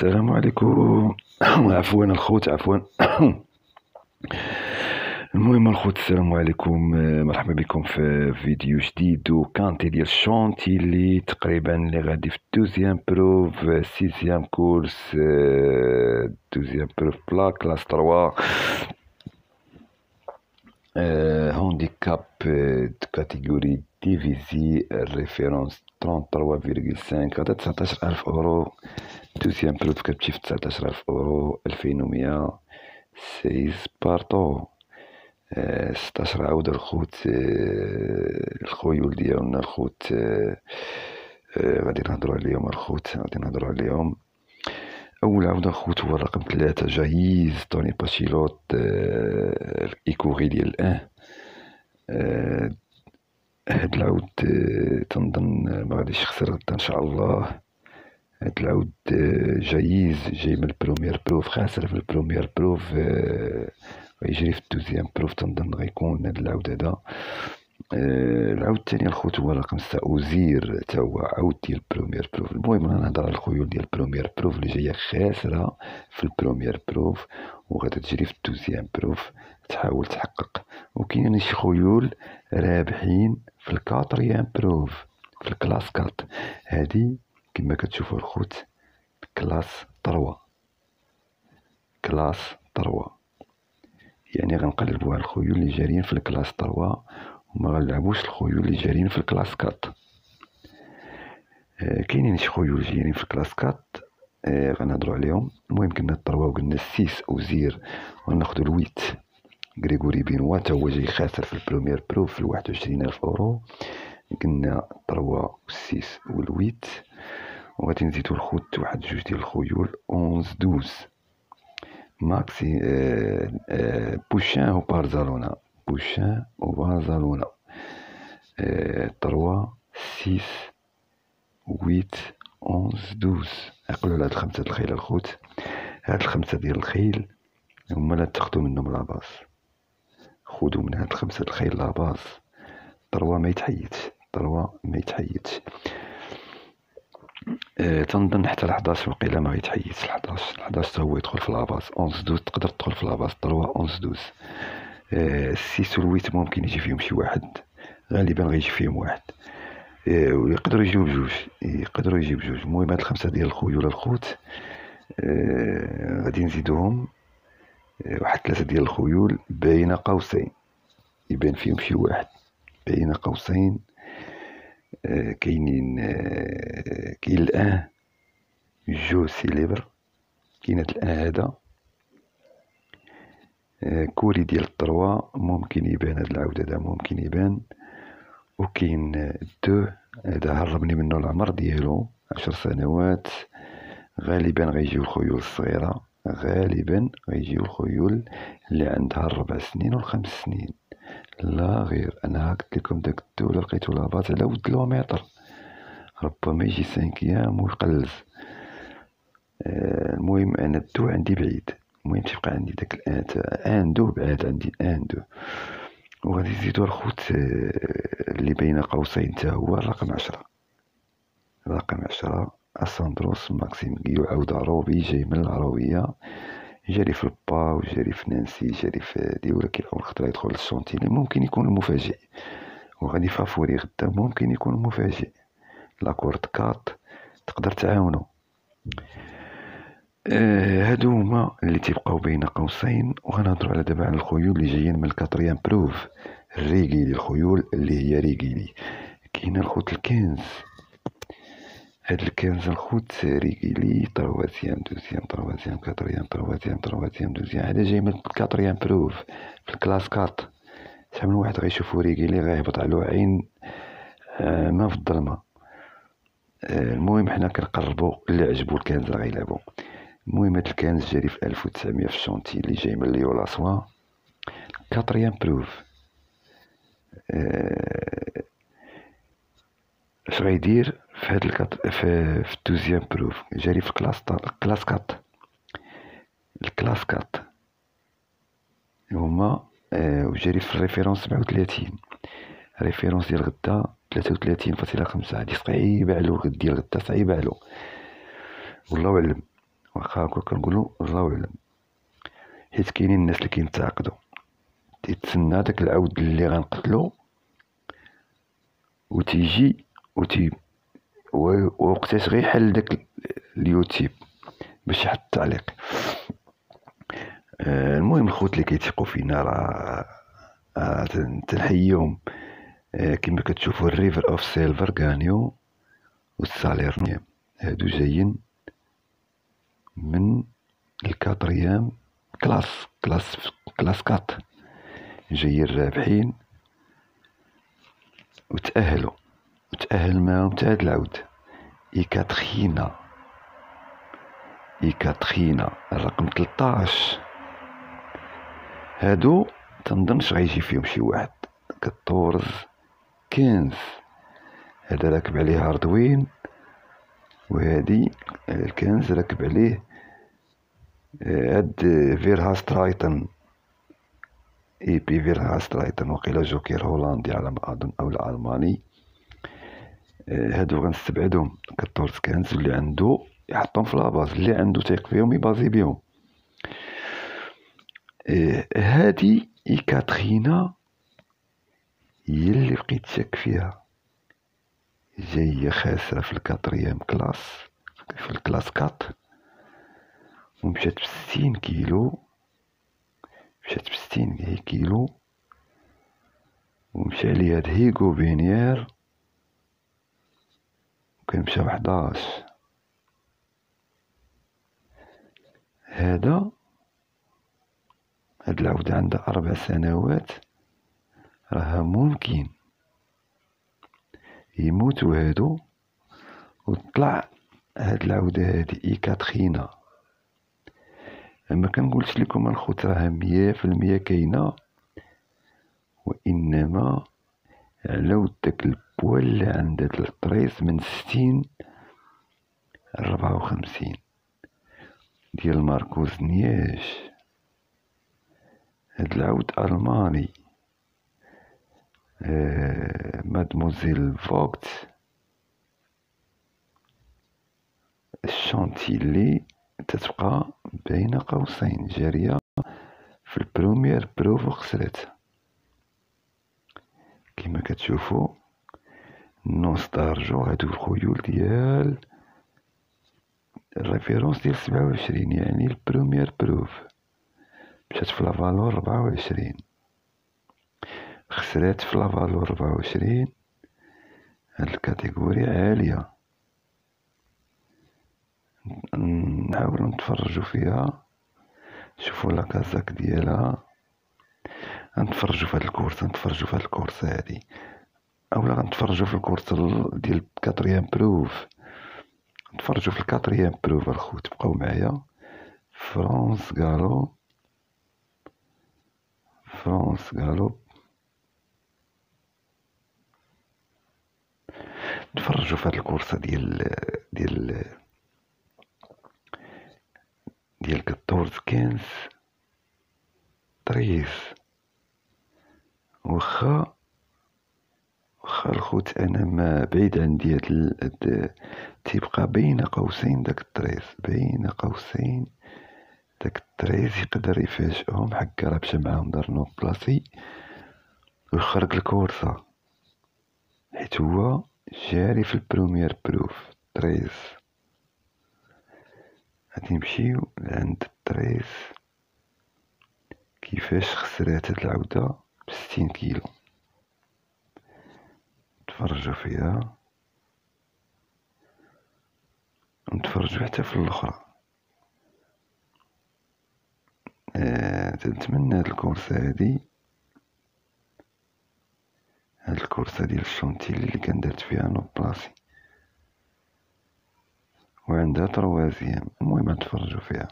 السلام عليكم. عفوا الخوت، عفوا. المهم الخوت، السلام عليكم. مرحبا بكم في فيديو جديد وكانتي ديال الشونتي اللي تقريبا اللي غادي في الدوزيام بروف سيزيام كورس، دوزيام بروف بلا كلاس 3 هانديكاب كاتيجوري ديفيزي ريفيرونس 33.5 غادا 19,000 اورو. دوزيام بروف كتمشي في 19,000 اورو. 2100 سيز بارطو. 16 عاود الخوت، الخيول ديالنا الخوت، غادي نهضروا عليهم الخوت، غادي نهضروا عليهم. اول عاود الخوت هو الرقم 3 جايز توني باشيلوت، الايكوري ديال الان. هاد العود تنظن ما غاديش يخسر غدا ان شاء الله. هاد العود جايز جاي من البروميير بروف، خاسر في البروميير بروف، غيجري في الدوزيام بروف. تنظن غيكون هاد العود هذا. العود الثاني الخوت هو رقم 6 اوزير، تا هو عود ديال البروميير بروف. المهم انا نهضر على الخيول ديال البروميير بروف اللي جايه خاسره في البروميير بروف وغادا تجري في الدوزيام بروف تحاول تحقق. وكاين شي خيول رابحين في الكاتريام بروف في الكلاس 4. هادي كما كتشوفوا الخوت كلاس 3، كلاس 3 يعني غنقلبوا على الخيول اللي جاريين في الكلاس 3 وما غنلعبوش الخيول اللي جاريين في الكلاس 4. كاينين شي خيول جايين في الكلاس 4 غنهضروا عليهم. المهم قلنا 3 وقلنا 6 اوزير، وناخذوا الويت غريغوري بينوا، تا هو جاي خاسر في البروميير بروف في 21,000 اورو. قلنا 3 و 6 والويت، وغادي نزيدو الخوت واحد جوج ديال الخيول 11 12 ماكسي، بوشان و بارزالونا، بوشان و بارزالونا. 3 6 8 11 12. عقلوا على هاد الخمسة د الخيل الخوت. هاد الخمسة ديال الخيل هما اللي تاخدو منهم لاباس. خدو من هاد الخمسة د الخيل لاباس. 3 ما يتحيدش، 3 ما يتحيدش. تنظن حتى ل 11 وقيلا ما يتحيدش. 11 تا هو يدخل في لاباس. 11 12 تقدر تدخل في لاباس. 3 11 12. 6 و 8 ممكن يجي فيهم شي واحد، غالبا غيجي فيهم واحد، ويقدروا يجيو بجوج، يقدروا يجيو بجوج. المهم هاد الخمسة ديال الخيول الخوت غادي نزيدوهم واحد 3 ديال الخيول بين قوسين يبان فيهم شي واحد بين قوسين. كاين الان جو سيليبر، كاين هاد الان هذا كوري ديال الطروا ممكن يبان. هاد العود هذا ممكن يبان. وكاين 2 هذا هربني منه العمر ديالو 10 سنوات. غالبا غيجيو الخيول الصغيرة، غالبا غيجيو الخيول اللي عندها 4 سنين و 5 سنين. لا غير انا قلت لكم داك الدولة لقيتو لاباس على ود كيلومتر، ربما يجي 5 ايام ويقلز. المهم انا الدو عندي بعيد. المهم تيبقى عندي داك الان دو بعاد عندي الان دو. وغادي نزيدو الخوت اللي بين قوسين تا هو الرقم 10. رقم 10 اساندروس ماكسيم كيو، عود عروبي جاي من العروبية، جاري في البا وجاري في نانسي، جاري في هادي. ولكن اول خطرة يدخل للشونتي اللي ممكن يكون المفاجئ وغادي فافوري غدا ممكن يكون المفاجئ. لاكورد كات تقدر تعاونو. هادو هما اللي تيبقاو بين قوسين. وغنهضروا على دابا على الخيول اللي جايين من الكاتريام بروف، الريغيلي، الخيول اللي هي ريغيلي. كاين الخوت الكنز. هاد الكنز الخوت ريغيلي تروازيام دوزيام تروازيام كاتريام تروازيام تروازيام دوزيام. هذا جاي من الكاتريام بروف في الكلاس 4. شحال من واحد غيشوفو ريغيلي غيهبط على عين ما في الظلمة. المهم حنا كنقربو اللي عجبو الكنز راه غيلعبو. المهم هاد الكنز جاري في 1900 في الشونتي اللي جاي من ليو لاسوا كاتريام بروف. اش غيدير في هاد في الدوزيام بروف جاري في كلاس 4. الكلاس 4 هما وجاري في الريفيرونس 37. ريفيرونس ديال غدا 33.5. هادي صعيبة علو، غد ديال غدا صعيبة علو والله اعلم. واخا هكا كنقولو الله أعلم، حيت كاينين الناس اللي كينتعقدو تيتسنى داك العود اللي غنقتلو وتيجي ووقتاش غيحل داك اليوتيوب باش يحط التعليق. المهم الخوت اللي كيتيقوا فينا راه تنحييهم. كما كتشوفوا الريفر اوف سيلفر غانيو والساليرنيوم هادو جايين من الكاتريام كلاس كات، جايين رابحين وتأهل معاهم تا هاد العود إيكاتخينا الرقم 13. هادو تنظنش غيجي فيهم شي واحد 14 هذا راكب عليه هاردوين، وهادي الكنز راكب عليه هاد فيرهاسترايتن اي بي فيرهاسترايتن، وقيلا جوكير هولندي على ما اظن او الالماني. هادو غنستبعدهم 14 كنز، اللي عنده يحطهم في لاباز، اللي عنده تيق فيهم يبازي بيهم. هادي إيكاترينا هي اللي بقيت شاك فيها، جاية خاسرة في الكاتريام كلاس، في الكلاس كات، ومشات ب60 كيلو، ومشى عليها هاد هيغو بينيير وكان مشى ب11. هاد العودة عندها 4 سنوات، راها ممكن يموتوا هادو وتطلع هاد العودة هادي إيكاترينا. أما كنقولش لكم الخوت راها 100% كاينة، وإنما على داك البوال اللي عند هاد الطريس من 60 ل 54 ديال ماركوز نياش. هاد العود ألماني، مادموزيل فوكت الشانتيلي تتبقى بين قوسين جارية في البروميير بروف وخسرتها. كما كتشوفوا نوستارجو هادو الخيول ديال الريفيرونس ديال 27، يعني البروميير بروف مشات في لافالور 24، خسرات في لافالور 24. هاد الكاتيجوري عالية، نحاولو نتفرجو فيها، شوفوا لاكازاك ديالها، غنتفرجو في هاد الكورس، هادي اولا غنتفرجو في الكورس ديال الكاتريام بروف، نتفرجو في الكاتريام بروف الخوت. بقاو معايا. فرانس غالو نتفرجو في هاد الكورسة ديال 14 13. واخا الخوت انا ما بعيد عندي تيبقى بين قوسين داك الطريس يقدر يفاجئهم، حكا راه مشى معاهم دار نوت بلاصي ويخرج الكورسة، حيت هو جاري في البروميير بروف 13. غادي نمشيو لعند 13 كيفاش خسرات هاد العودة ب60 كيلو. نتفرجو فيها ونتفرجو حتى في الاخرى. تنتمنى هاد الكورسة ديال الشونتيلي اللي كان درت فيها نوت بلاصي، وعندها 3. المهم نتفرجو فيها.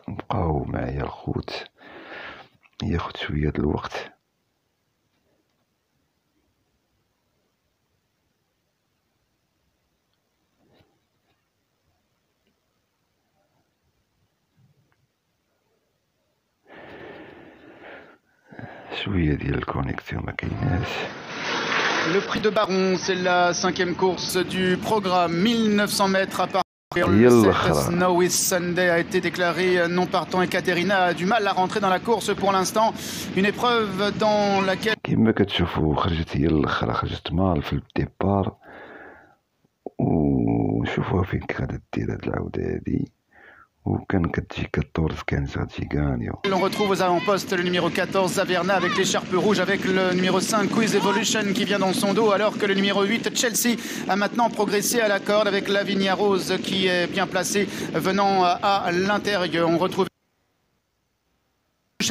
بقاو معايا الخوت، ياخد شوية د الوقت. شوية ديال الكونيكسيون ما كايناش. Le prix de Baron, c'est la 5e course du programme, 1900 mètres à partir. Le 7 Snowy Sunday a été déclaré non partant et Katerina a du mal à rentrer dans la course pour l'instant. Une épreuve dans laquelle كما كتشوفوا خرجت هي الاخرى، خرجت مال في الديبار، ونشوفوها فين غادا دير هاد العودة هادي، وكان كتجي 14 كانت غتجي غانيو. On retrouve aux avant-postes le numéro 14 Zaverna avec l'écharpe rouge, avec le numéro 5 Quiz Evolution qui vient dans son dos, alors que le numéro 8 Chelsea a maintenant progressé à la corde avec Lavinia Rose qui est bien placée venant à l'intérieur. On retrouve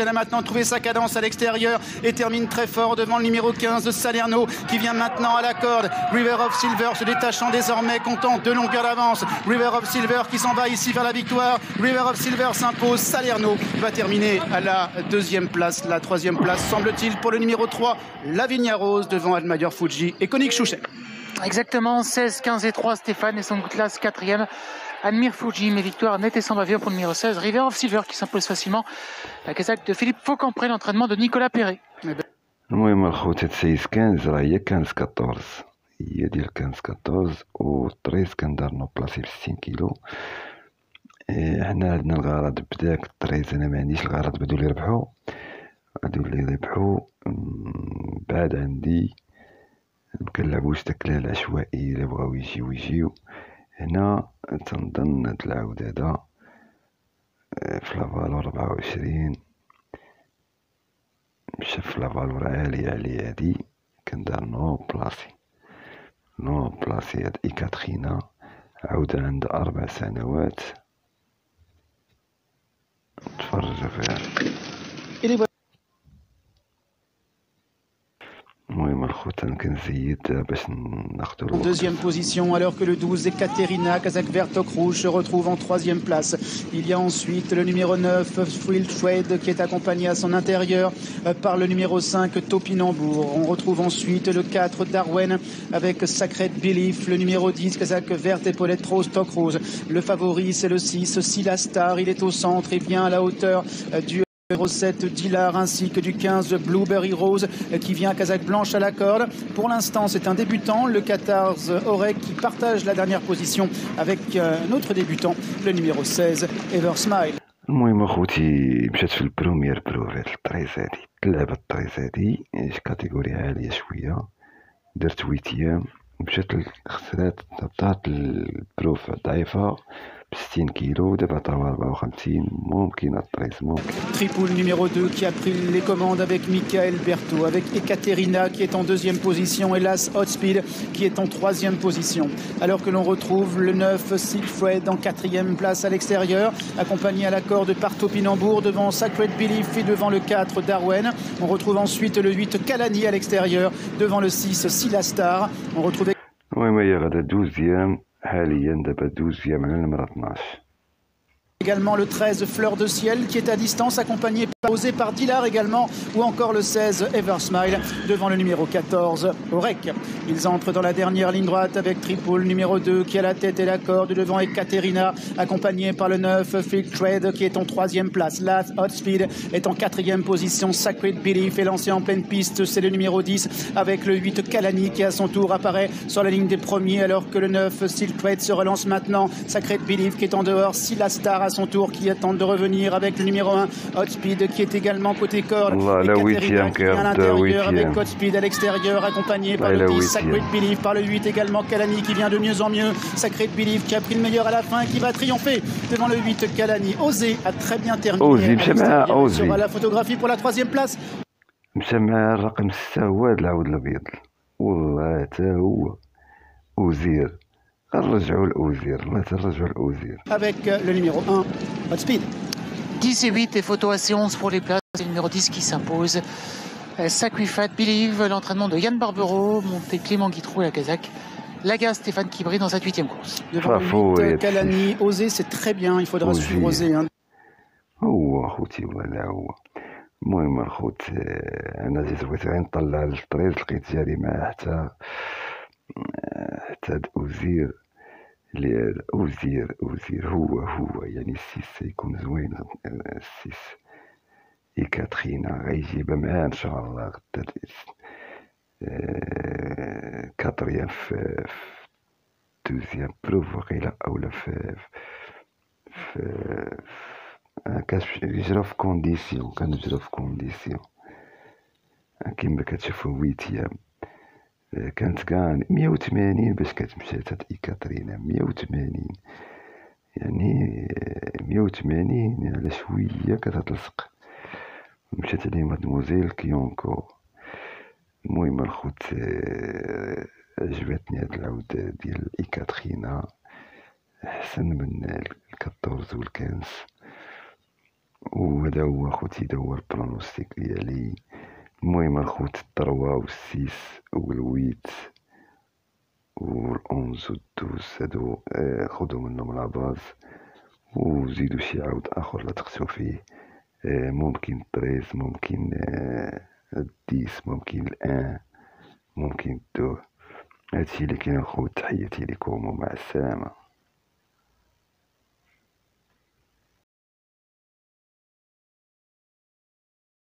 Elle a maintenant trouvé sa cadence à l'extérieur et termine très fort devant le numéro 15 de Salerno qui vient maintenant à la corde. River of Silver se détachant désormais, comptant 2 longueurs d'avance. River of Silver qui s'en va ici vers la victoire. River of Silver s'impose. Salerno va terminer à la 2e place. La 3e place semble-t-il pour le numéro 3, Lavinia Rose devant Admayor Fuji et Koenig Schuchen. Exactement, 16, 15 et 3 Stéphane et son classe 4e. Admire Fuji, mais victoire nette et sans bavure pour le numéro 16, River of Silver qui s'impose facilement. La casaque de Philippe Faucampré, l'entraînement de Nicolas Perret. المهم الخوت هاد 16 15 راه هي 15 14، هي ديال 15 14 و 13 كندار بلاصي في 60 كيلو. حنا عندنا الغرض بداك 13، انا ما عنديش الغرض بدو اللي ربحو، هادو اللي ربحو بعد عندي مكنلعبوش داك العشوائي، الا بغاو يجيو يجيو. هنا تنظن هاد العود هذا في لافالو 24 مشى في لافالو عالية عليه هادي، كندار نو بلاصي هاد إيكاترينا، عودة عندها 4 سنوات، تفرج فيها. المهم الخوت كنزيد باش ناخدو الوقت. Deuxième position, alors que le 12 Ekaterina Kazakh Vertok Rouge se retrouve en 3e place. Il y a ensuite le numéro 9 Thrill Trade qui est accompagné à son intérieur par le numéro 5 Topinambour. On retrouve ensuite le 4 Darwen avec Sacred Belief, le numéro 10 Kazakh Vert Épaulette Rose Stock Rose. Le favori c'est le 6 Silla Star, il est au centre et bien à la hauteur du numéro 7 Dilar ainsi que du 15 Blueberry Rose qui vient à Kazakh Blanche à la corde. Pour l'instant c'est un débutant, le 14 Orek qui partage la dernière position avec un autre débutant, le numéro 16 Ever Smile. المهم اخوتي مشات في البروميير برو في هاد الطريز هادي، تلعب الطريز هادي كاتيجوري عالية شوية، درت 8 مشات خسرات هبطات البروف ضعيفة ب60 كيلو، دابا عطاوها 54. ممكن الطريز ممكن. Tripoul numéro 2 qui a pris les commandes avec Michael Berthaud, avec Ekaterina qui est en 2e position et Las Hotspeed qui est en 3e position. Alors que l'on retrouve le 9 Siegfried en 4e place à l'extérieur, accompagné à la corde par Topinambour devant Sacred Belief et devant le 4 Darwen. On retrouve ensuite le 8 Kalani à l'extérieur devant le 6 Silla Star. On retrouve المهم هي غادا 12e حاليا، دابا 12e على المرة 12. également le 13 Fleur de Ciel qui est à distance, accompagné posé par Dilar également, ou encore le 16 Eversmile devant le numéro 14 Orek. Ils entrent dans la dernière ligne droite avec Tripoul numéro 2 qui a la tête et la corde devant Ekaterina, accompagné par le 9 Fig Trade qui est en 3e place. Last Hot Speed est en 4e position. Sacred Belief est lancé en pleine piste, c'est le numéro 10 avec le 8 Kalani qui à son tour apparaît sur la ligne des premiers, alors que le 9 Silk Trade se relance maintenant. Sacred Belief qui est en dehors, Silla Star à son tour qui attend de revenir avec le numéro 1 Hot Speed qui est également côté corde. Ekaterina qui vient à l'intérieur avec Hot Speed à l'extérieur, accompagné par le 10 Sacred Belief, par le 8 également Kalani qui vient de mieux en mieux. Sacred Belief qui a pris le meilleur à la fin, qui va triompher devant le 8 Kalani. Osé a très bien terminé. Sera la photographie pour la 3e place. مشى مع الرقم 6 هو هاد العود الابيض، والله حتى هو اوزير، نرجعوا لاوزير، الله ترجعوا لاوزير. Avec le numéro 1 Hot Speed. 10 et 8 et photo à C11 pour les places. C'est le numéro 10 qui s'impose. Sacrified Believe, l'entraînement de Yann Barbero, monté Clément Guitrou et la Kazakh. Laga Stéphane Kibri dans sa 8e course. Devant le 8 Kalani, Osé c'est très bien, il faudra suivre Osé. هو اخوتي ولا هو. المهم الخوت انا جيت بغيت غير نطلع الطريز، لقيت جاري معاه حتى هاد اوزير، اللي اوزير هو يعني السيس سيكون زوين. السيس إيكاترينا غيجيبها معاه ان شاء الله غدا كاتريام في دوزيام بروف وقيلا، أولا في كنجرا في كونديسيون، كيما كتشوفو ويتيام. كانت كاع 180 باش كتمشي هاد إيكاترينا، 180 يعني 180 على شوية كتتلصق. مشات عليه مادموزيل كيونكو. المهم الخوت عجبتني هاد العود ديال إيكاترينا، أحسن من الكاتورز والكانس. وهذا هو خوتي، هذا هو البرونوستيك ديالي. المهم الخوت التروا والسيس والويت والأونز والدوز هادو خدو منهم لاباز، وزيدو شي عاود آخر لا تقسو فيه. ممكن 13، ممكن 10، ممكن 1، ممكن 2. هادشي اللي كاين الخوت. تحياتي لكم ومع السلامة.